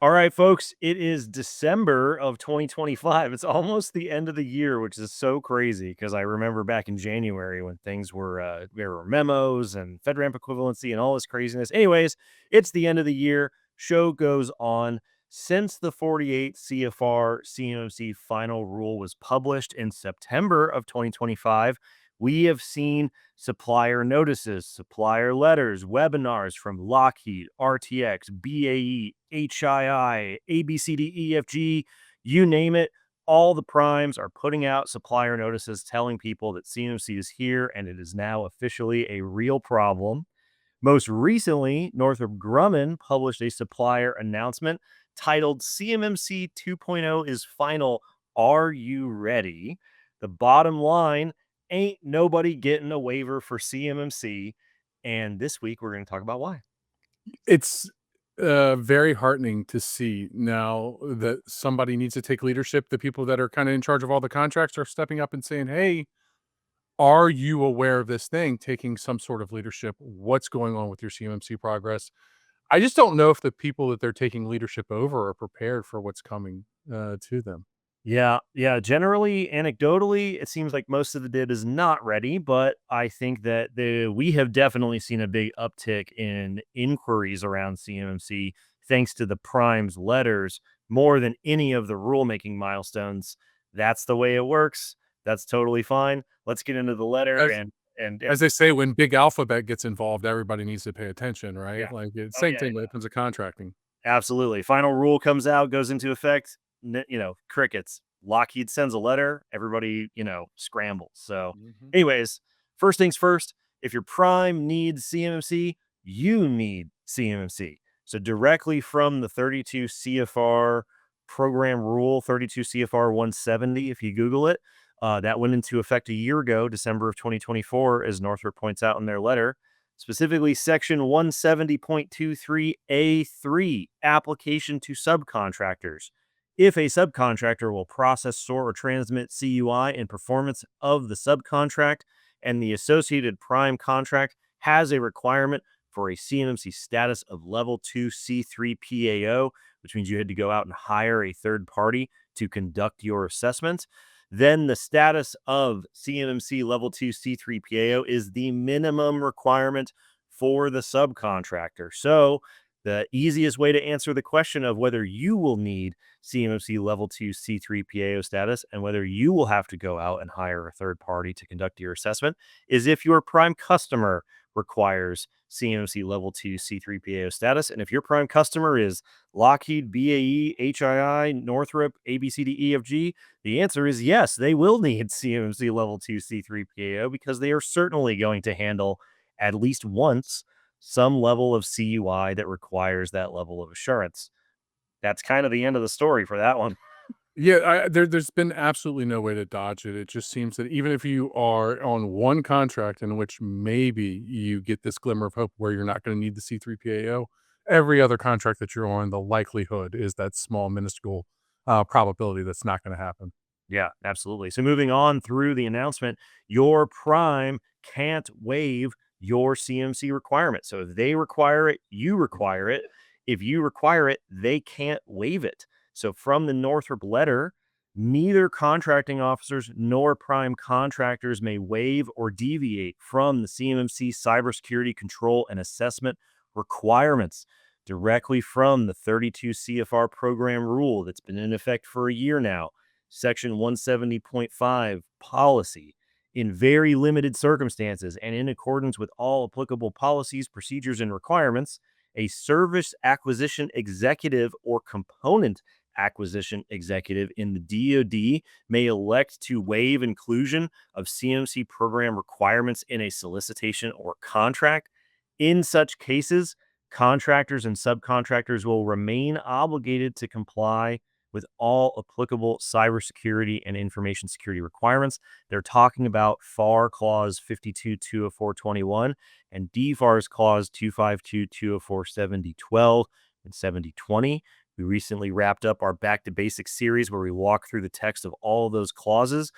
All right, folks, it is December of 2025. It's almost the end of the year, which is so crazy because I remember back in January when things were, there were memos and FedRAMP equivalency and all this craziness. Anyways, it's the end of the year. Show goes on. Since the 48 CFR CMMC final rule was published in September of 2025, we have seen supplier notices, supplier letters, webinars from Lockheed, RTX, BAE, HII, ABCDEFG, you name it. All the primes are putting out supplier notices telling people that CMMC is here and it is now officially a real problem. Most recently, Northrop Grumman published a supplier announcement titled CMMC 2.0 is final. Are you ready? The bottom line, ain't nobody getting a waiver for CMMC. And this week, we're going to talk about why. It's, very heartening to see now that somebody needs to take leadership. The people that are kinda in charge of all the contracts are stepping up and saying, "Hey, are you aware of this thing?" Taking some sort of leadership. What's going on with your CMMC progress? I just don't know if the people that they're taking leadership over are prepared for what's coming, to them. Yeah. Generally, anecdotally, it seems like most of the did is not ready, but I think that we have definitely seen a big uptick in inquiries around CMMC thanks to the prime's letters more than any of the rulemaking milestones. That's the way it works. That's totally fine. Let's get into the letter As and as they say, when big alphabet gets involved, everybody needs to pay attention, right? yeah. Like, it's Oh same yeah. thing when it comes to contracting. Absolutely. Final rule comes out, goes into effect, crickets. Lockheed sends a letter, everybody, scrambles. So, Mhm. anyways, first things first, if your prime needs CMMC, you need CMMC. So, directly from the 32 CFR program rule, 32 CFR 170, if you Google it, that went into effect a year ago, December of 2024, as Northrop points out in their letter. Specifically, Section 170.23A3, application to subcontractors. If a subcontractor will process, store, or transmit CUI in performance of the subcontract, and the associated prime contract has a requirement for a CMMC status of level 2 C3 PAO, which means you had to go out and hire a third party to conduct your assessment, then the status of CMMC level 2 C3 PAO is the minimum requirement for the subcontractor. So, the easiest way to answer the question of whether you will need CMMC level 2 C3 PAO status and whether you will have to go out and hire a third party to conduct your assessment is if your prime customer requires CMMC level 2 C3 PAO status. And if your prime customer is Lockheed, BAE, HII, Northrop, ABCDEFG, the answer is yes, they will need CMMC level 2 C3 PAO because they are certainly going to handle at least once some level of CUI that requires that level of assurance. That's kind of the end of the story for that one. Yeah, there's been absolutely no way to dodge it. It just seems that even if you are on one contract in which maybe you get this glimmer of hope where you're not gonna need the C3PAO, every other contract that you're on, the likelihood is that small minuscule, probability that's not gonna happen. Yeah, absolutely. So moving on through the announcement, your prime can't waive your CMC requirement. So if they require it, you require it. If you require it, they can't waive it. So from the Northrop letter, neither contracting officers nor prime contractors may waive or deviate from the CMMC cybersecurity control and assessment requirements directly from the 32 CFR program rule that's been in effect for a year now. Section 170.5 policy. In very limited circumstances and in accordance with all applicable policies, procedures, and requirements, a service acquisition executive or component acquisition executive in the DoD may elect to waive inclusion of CMC program requirements in a solicitation or contract. In such cases, contractors and subcontractors will remain obligated to comply with all applicable cybersecurity and information security requirements. They're talking about FAR Clause 52.204.21 and DFARS Clause 252.204 7012 and 7020. We recently wrapped up our Back to Basics series where we walk through the text of all of those clauses.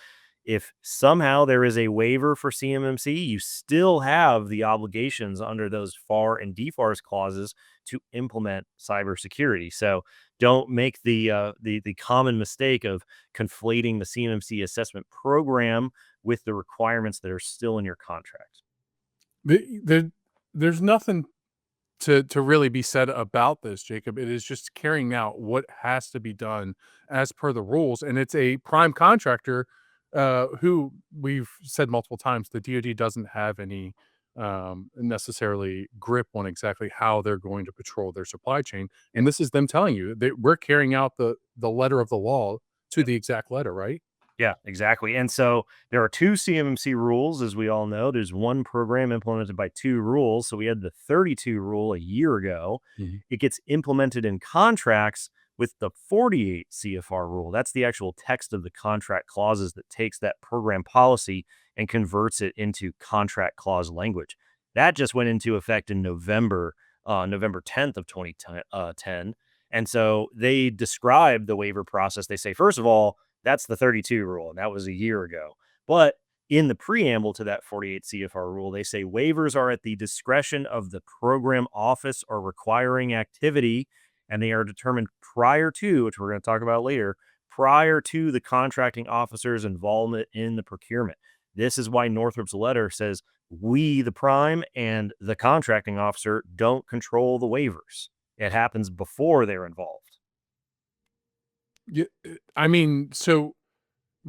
If somehow there is a waiver for CMMC, you still have the obligations under those FAR and DFARS clauses to implement cybersecurity. So don't make the common mistake of conflating the CMMC assessment program with the requirements that are still in your contract. There's nothing to really be said about this, Jacob. It is just carrying out what has to be done as per the rules, and it's a prime contractor who we've said multiple times the DoD doesn't have any necessarily grip on exactly how they're going to patrol their supply chain, and this is them telling you that we're carrying out the letter of the law to the exact letter, right? Yeah, exactly. And so there are two CMMC rules, as we all know. There's one program implemented by two rules. So we had the 32 rule a year ago. Mhm. It gets implemented in contracts with the 48 CFR rule. That's the actual text of the contract clauses that takes that program policy and converts it into contract clause language. That just went into effect in November 10th of 2010. And so they describe the waiver process. They say, first of all, that's the 32 rule, and that was a year ago. But in the preamble to that 48 CFR rule, they say waivers are at the discretion of the program office or requiring activity, and they are determined prior to, which we're going to talk about later, prior to the contracting officer's involvement in the procurement. This is why Northrop's letter says we, the prime, and the contracting officer don't control the waivers. It happens before they're involved. Yeah, I mean, so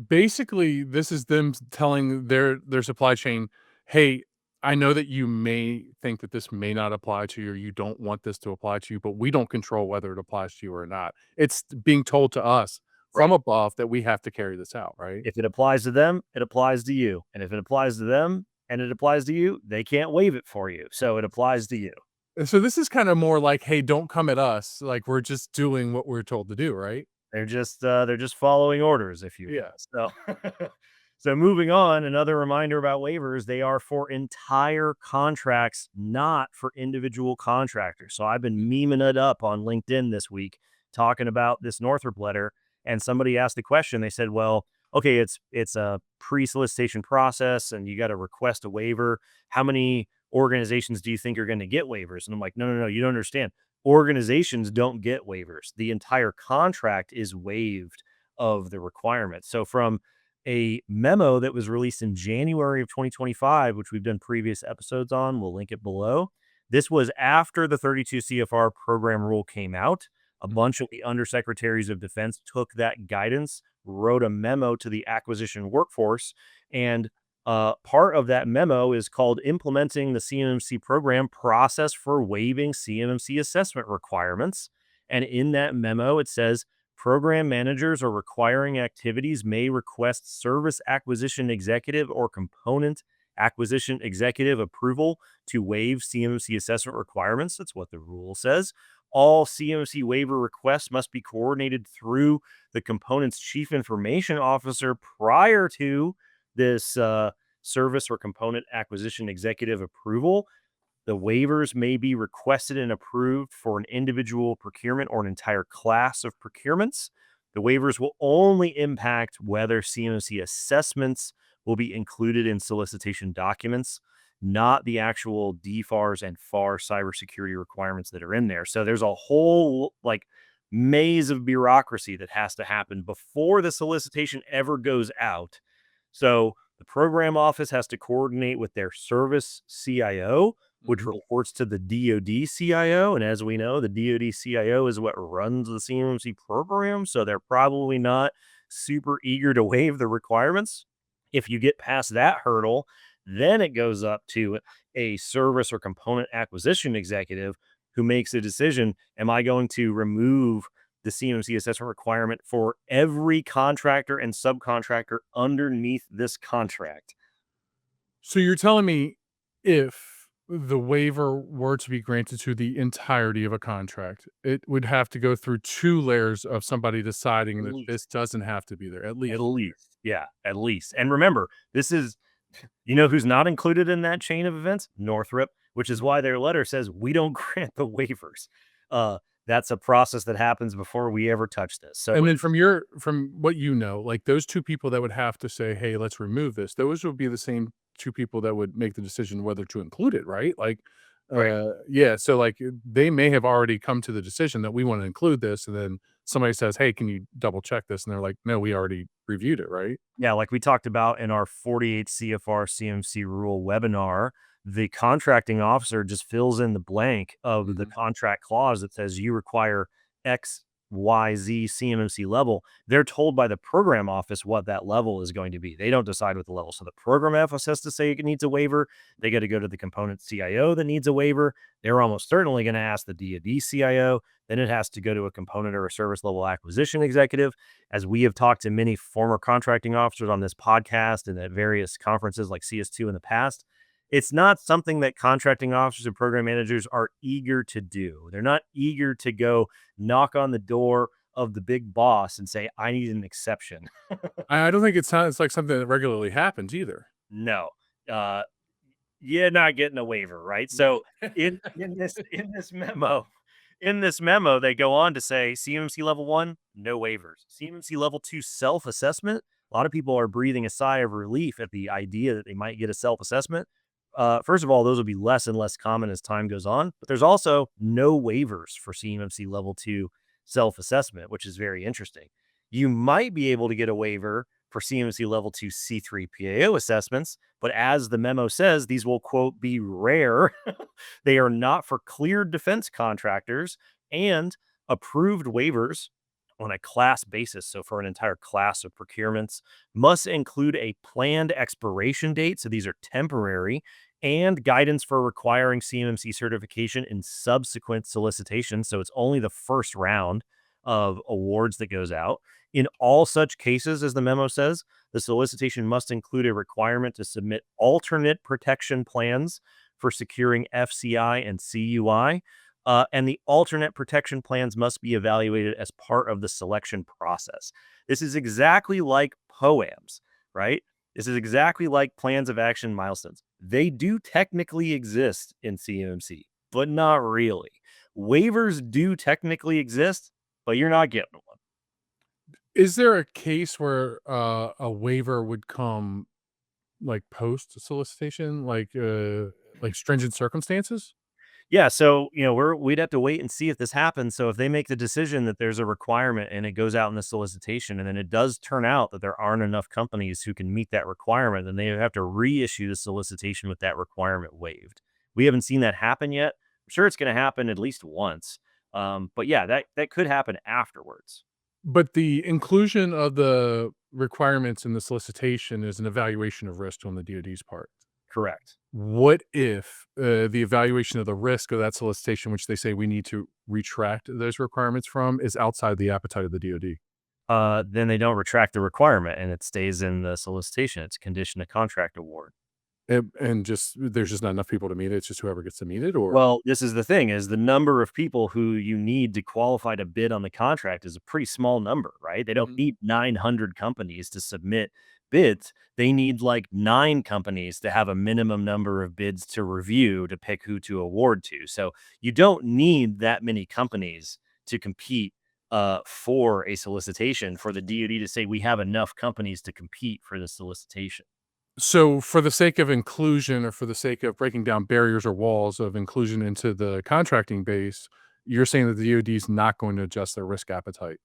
basically, this is them telling their supply chain, "Hey, I know that you may think that this may not apply to you, or you don't want this to apply to you, but we don't control whether it applies to you or not." It's being told to us from Right. above that we have to carry this out, right? If it applies to them, it applies to you. And if it applies to them and it applies to you, they can't waive it for you. So it applies to you. And so this is kinda more like, "Hey, don't come at us, like, we're just doing what we're told to do," right? They're just following orders, if you Yeah. will. So so moving on, another reminder about waivers, they are for entire contracts, not for individual contractors. So I've been memeing it up on LinkedIn this week talking about this Northrop letter, and somebody asked the question. They said, "Well, okay, it's a pre-solicitation process and you got to request a waiver. How many organizations do you think are going to get waivers?" And I'm like, "No, you don't understand. Organizations don't get waivers. The entire contract is waived of the requirements." So from a memo that was released in January of 2025, which we've done previous episodes on, we'll link it below. This was after the 32 CFR program rule came out. A bunch of the undersecretaries of defense took that guidance, wrote a memo to the acquisition workforce, and part of that memo is called Implementing the CMMC Program Process for Waiving CMMC Assessment Requirements. And in that memo, it says program managers or requiring activities may request service acquisition executive or component acquisition executive approval to waive CMMC assessment requirements. That's what the rule says. All CMMC waiver requests must be coordinated through the component's chief information officer prior to this service or component acquisition executive approval. The waivers may be requested and approved for an individual procurement or an entire class of procurements. The waivers will only impact whether CMMC assessments will be included in solicitation documents, not the actual DFARS and FAR cybersecurity requirements that are in there. So there's a whole like maze of bureaucracy that has to happen before the solicitation ever goes out. So the program office has to coordinate with their service CIO, which Mhm. reports to the DoD CIO. And as we know, the DoD CIO is what runs the CMMC program. So they're probably not super eager to waive the requirements. If you get past that hurdle, then it goes up to a service or component acquisition executive who makes a decision. Am I going to remove the CMMC assessment requirement for every contractor and subcontractor underneath this contract? So you're telling me if the waiver were to be granted to the entirety of a contract, it would have to go through 2 layers of somebody deciding At that least. this doesn't have to be there, at At least. least. Yeah, at least. And remember, this is, you know who's not included in that chain of events? Northrop, which is why their letter says we don't grant the waivers. That's a process that happens before we ever touch this. So And then from what you know, like those 2 people that would have to say, "Hey, let's remove this," those would be the same 2 people that would make the decision whether to include it, right? Like, right. yeah, so, like, they may have already come to the decision that we wanna include this, and then somebody says, "Hey, can you double check this?" And they're like, "No, we already reviewed it," right? Yeah, like we talked about in our 48 CFR CMC rule webinar, the contracting officer just fills in the blank of the Mhm. contract clause that says you require X, Y, Z CMMC level. They're told by the program office what that level is going to be. They don't decide what the level. So the program office has to say it needs a waiver. They got to go to the component CIO that needs a waiver. They're almost certainly going to ask the DoD CIO. Then it has to go to a component or a service level acquisition executive. As we have talked to many former contracting officers on this podcast and at various conferences like CS2 in the past, it's not something that contracting officers and program managers are eager to do. They're not eager to go knock on the door of the big boss and say, I need an exception. I don't think it sounds like something that regularly happens either. No. Uh, you're not getting a waiver, right? So in this memo, they go on to say CMMC level 1, no waivers. CMMC level 2 self-assessment. A lot of people are breathing a sigh of relief at the idea that they might get a self-assessment. First of all, those will be less and less common as time goes on, but there's also no waivers for CMMC level 2 self-assessment, which is very interesting. You might be able to get a waiver for CMMC level 2 C3 PAO assessments, but as the memo says, these will, quote, be rare. They are not for cleared defense contractors, and approved waivers on a class basis, so for an entire class of procurements, must include a planned expiration date. So these are temporary, and guidance for requiring CMMC certification in subsequent solicitations. So it's only the first round of awards that goes out. In all such cases, as the memo says, the solicitation must include a requirement to submit alternate protection plans for securing FCI and CUI. And the alternate protection plans must be evaluated as part of the selection process. This is exactly like POAMs, right? This is exactly like plans of action milestones. They do technically exist in CMMC, but not really. Waivers do technically exist, but you're not getting one. Is there a case where, a waiver would come, like, post solicitation, like stringent circumstances? Yeah, so we'd have to wait and see if this happens. So if they make the decision that there's a requirement and it goes out in the solicitation, and then it does turn out that there aren't enough companies who can meet that requirement, then they have to reissue the solicitation with that requirement waived. We haven't seen that happen yet. I'm sure it's going to happen at least once. But yeah, that could happen afterwards. But the inclusion of the requirements in the solicitation is an evaluation of risk on the DoD's part. Correct. What if, the evaluation of the risk of that solicitation, which they say we need to retract those requirements from, is outside the appetite of the DoD? Then they don't retract the requirement and it stays in the solicitation. It's a condition of contract award. And just there's just not enough people to meet it, it's just whoever gets to meet it, or Well, this is the thing, is the number of people who you need to qualify to bid on the contract is a pretty small number, right? They don't Mhm. need 900 companies to submit bids. They need like 9 companies to have a minimum number of bids to review to pick who to award to. So you don't need that many companies to compete for a solicitation for the DoD to say we have enough companies to compete for the solicitation. So, for the sake of inclusion or for the sake of breaking down barriers or walls of inclusion into the contracting base, you're saying that the DoD is not going to adjust their risk appetite.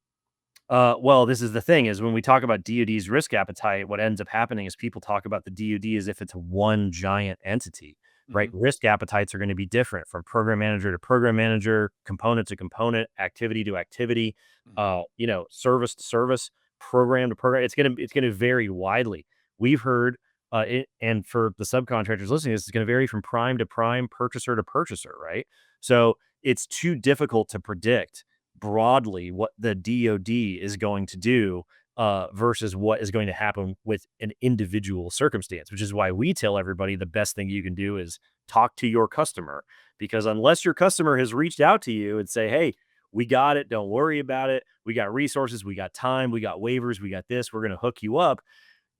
Well, this is the thing, is when we talk about DoD's risk appetite, what ends up happening is people talk about the DoD as if it's one giant entity, right? Mhm, Risk appetites are going to be different from program manager to program manager, component to component, activity to activity, mhm. service to service, program to program. It's gonna vary widely. We've heard, and for the subcontractors listening, this is going to vary from prime to prime, purchaser to purchaser, right? So it's too difficult to predict broadly what the DoD is going to do versus what is going to happen with an individual circumstance, which is why we tell everybody the best thing you can do is talk to your customer. Because unless your customer has reached out to you and say, hey, we got it, don't worry about it, we got resources, we got time, we got waivers, we got this, we're going to hook you up,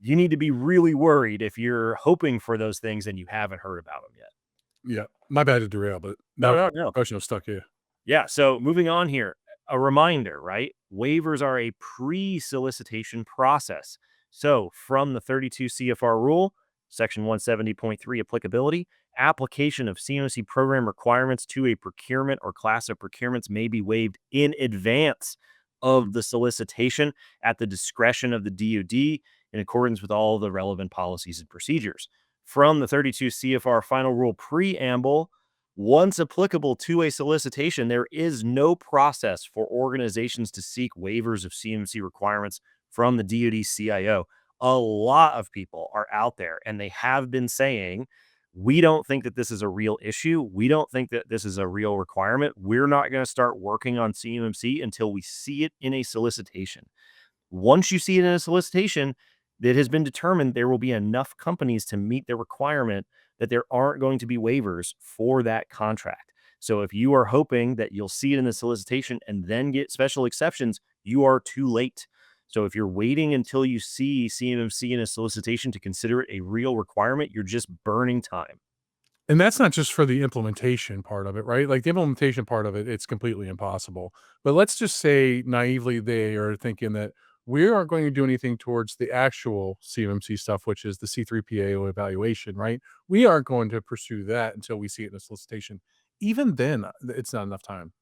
you need to be really worried if you're hoping for those things and you haven't heard about them yet. Yeah, my bad to derail, but No, that no, no. question was stuck here. Yeah. So moving on here, a reminder, right? Waivers are a pre-solicitation process. So from the 32 CFR rule, section 170.3 applicability, application of CMMC program requirements to a procurement or class of procurements may be waived in advance of the solicitation at the discretion of the DoD in accordance with all the relevant policies and procedures. From the 32 CFR final rule preamble, once applicable to a solicitation, there is no process for organizations to seek waivers of CMMC requirements from the DoD CIO. A lot of people are out there and they have been saying, we don't think that this is a real issue. We don't think that this is a real requirement. We're not going to start working on CMMC until we see it in a solicitation. Once you see it in a solicitation, it has been determined there will be enough companies to meet the requirement that there aren't going to be waivers for that contract. So if you are hoping that you'll see it in the solicitation and then get special exceptions, you are too late. So if you're waiting until you see CMMC in a solicitation to consider it a real requirement, you're just burning time. And that's not just for the implementation part of it, right? Like the implementation part of it, it's completely impossible. But let's just say naively they are thinking that we aren't going to do anything towards the actual CMMC stuff, which is the C3PAO evaluation, right? We aren't going to pursue that until we see it in a solicitation. Even then, it's not enough time.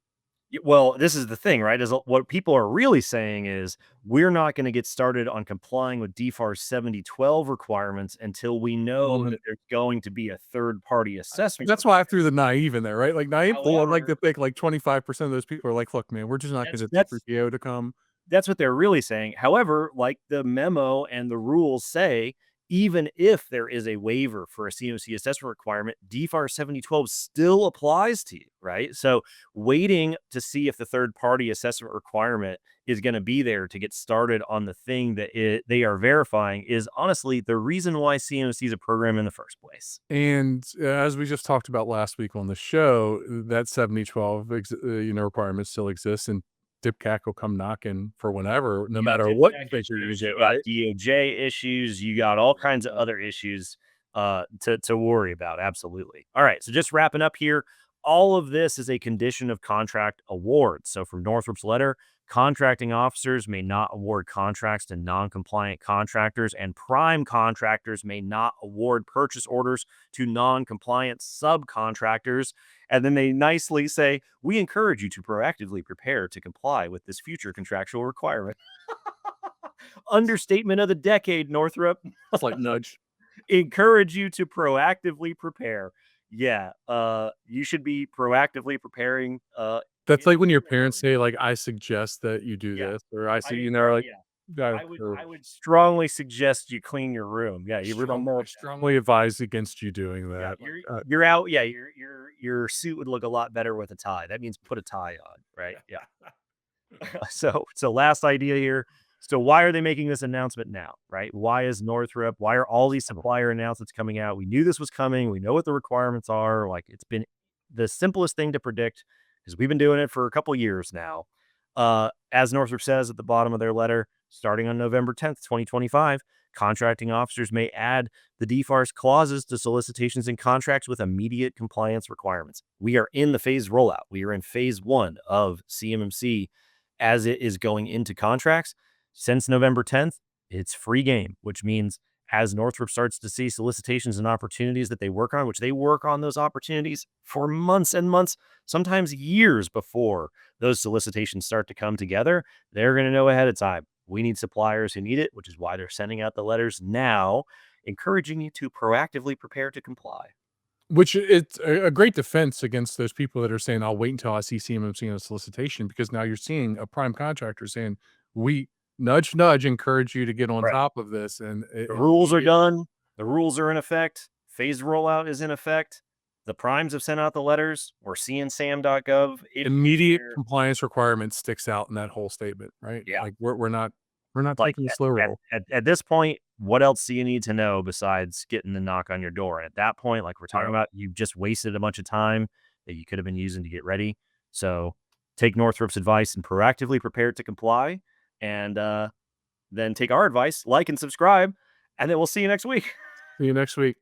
Well, this is the thing, right? Is what people are really saying is we're not going to get started on complying with DFAR's 7012 requirements until we Well, know then that there's going to be a third party assessment. that's why I threw the naive in there, right? Like naive, well, I'd like to However, think like 25% of those people are like, look, man, we're just not going that's to get the that's 3PO to come. that's what they're really saying. However, like the memo and the rules say, even if there is a waiver for a CMC assessment requirement, DFAR 7012 still applies to you, right? So waiting to see if the third party assessment requirement is going to be there to get started on the thing that they are verifying is honestly the reason why CMC is a program in the first place. And as we just talked about last week on the show, that 7012 requirement still exists, and DIPCAC will come knocking for whenever, no You got matter what you DIPCAC think you're gonna issues, get, you got right? DOJ issues, you got all kinds of other issues to worry about. Absolutely. All right. So just wrapping up here, all of this is a condition of contract award. So from Northrop's letter, contracting officers may not award contracts to non-compliant contractors, and prime contractors may not award purchase orders to non-compliant subcontractors. And then they nicely say, we encourage you to proactively prepare to comply with this future contractual requirement. Understatement of the decade, Northrop. It's like nudge. Encourage you to proactively prepare. Yeah, you should be proactively preparing. That's In like when your the parents moment. say, like, "I suggest that you do Yeah, this," or "I I see," like, yeah, "Yeah, I would strongly suggest you clean your room. Yeah, you I remote. strongly advise against you doing Yeah, that." Like, you're out. Yeah, your suit would look a lot better with a tie. That means put a tie on, right? Yeah. So last idea here. So why are they making this announcement now, right? Why is Northrop? Why are all these supplier announcements coming out? We knew this was coming. We know what the requirements are. Like it's been the simplest thing to predict because we've been doing it for a couple years now. As Northrop says at the bottom of their letter, starting on November 10th, 2025, contracting officers may add the DFARS clauses to solicitations and contracts with immediate compliance requirements. We are in the phase rollout. We are in phase one of CMMC as it is going into contracts. Since November 10th, it's free game, which means as Northrop starts to see solicitations and opportunities that they work on, which they work on those opportunities for months and months, sometimes years before those solicitations start to come together, they're going to know ahead of time. We need suppliers who need it, which is why they're sending out the letters now, encouraging you to proactively prepare to comply. which it's a great defense against those people that are saying, "I'll wait until I see CMMC in a solicitation," because now you're seeing a prime contractor saying, "We nudge, nudge, encourage you to get on Right. top of this," and The rules are immediate done. The rules are in effect. Phased rollout is in effect. The primes have sent out the letters. We're seeing sam.gov issues immediate here. compliance requirement sticks out in that whole statement, right? Yeah. Like, we're not Like taking the slow roll. at this point, what else do you need to know besides getting the knock on your door? And at that point, like we're talking Yeah. about, you've just wasted a bunch of time that you could have been using to get ready. So take Northrop's advice and proactively prepare to comply. And then take our advice, like and subscribe, and then we'll see you next week. See you next week.